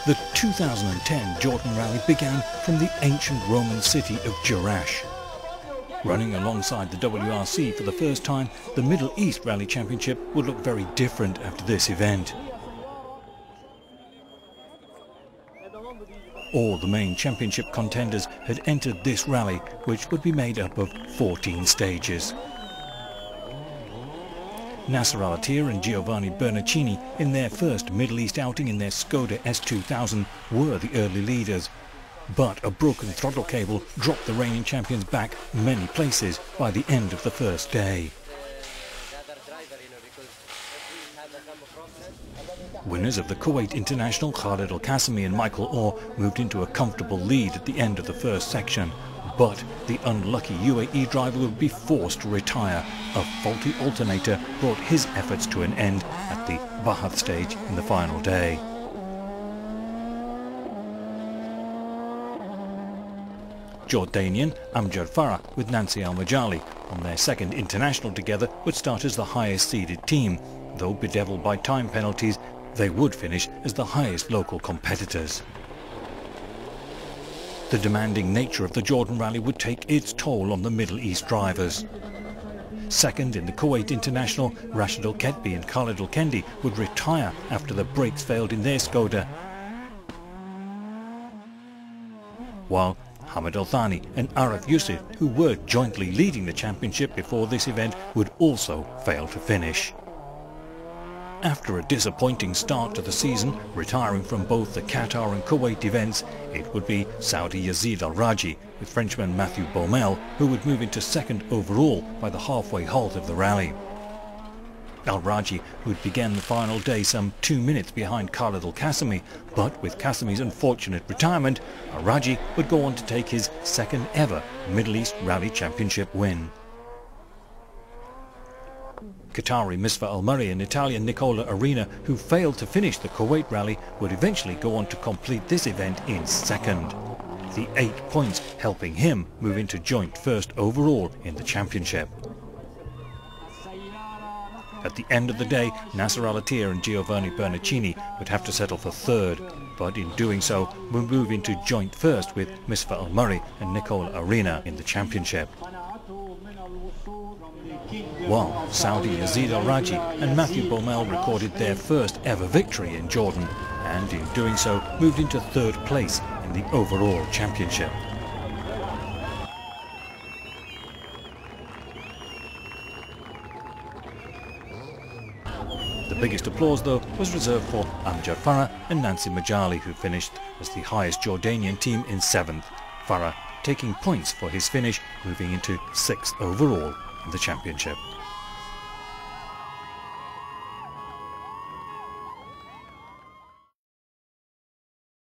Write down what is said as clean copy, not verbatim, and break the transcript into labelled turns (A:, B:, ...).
A: The 2010 Jordan Rally began from the ancient Roman city of Jerash. Running alongside the WRC for the first time, the Middle East Rally Championship would look very different after this event. All the main championship contenders had entered this rally, which would be made up of 14 stages. Nasser Al-Attiyah and Giovanni Bernacchini, in their first Middle East outing in their Skoda S2000, were the early leaders. But a broken throttle cable dropped the reigning champions back many places by the end of the first day. Winners of the Kuwait International, Khalid Al-Qasimi and Michael Orr, moved into a comfortable lead at the end of the first section. But the unlucky UAE driver would be forced to retire. A faulty alternator brought his efforts to an end at the Bahath stage in the final day. Jordanian Amjad Farah with Nancy Al-Majali on their second international together would start as the highest seeded team. Though bedeviled by time penalties, they would finish as the highest local competitors. The demanding nature of the Jordan Rally would take its toll on the Middle East drivers. Second in the Kuwait International, Rashid Al-Ketbi and Khalid Al-Kendi would retire after the brakes failed in their Skoda, while Hamid Al-Thani and Arif Yusuf, who were jointly leading the championship before this event, would also fail to finish. After a disappointing start to the season, retiring from both the Qatar and Kuwait events, it would be Saudi Yazid Al-Raji with Frenchman Mathieu Baumel, who would move into second overall by the halfway halt of the rally. Al-Raji would begin the final day some 2 minutes behind Khalid Al-Qasimi, but with Qasimi's unfortunate retirement, Al-Raji would go on to take his second ever Middle East Rally Championship win. Qatari Misfa Al-Murri and Italian Nicola Arena, who failed to finish the Kuwait rally, would eventually go on to complete this event in second. The 8 points helping him move into joint first overall in the championship. At the end of the day, Nasser Al-Attiyah and Giovanni Bernacchini would have to settle for third, but in doing so will move into joint first with Misfa Al-Murri and Nicola Arena in the championship. While Saudi Yazid Al-Raji and Mathieu Baumel recorded their first ever victory in Jordan, and in doing so moved into third place in the overall championship. The biggest applause, though, was reserved for Amjad Farah and Nancy Majali, who finished as the highest Jordanian team in 7th. Farah taking points for his finish, moving into 6th overall in the championship.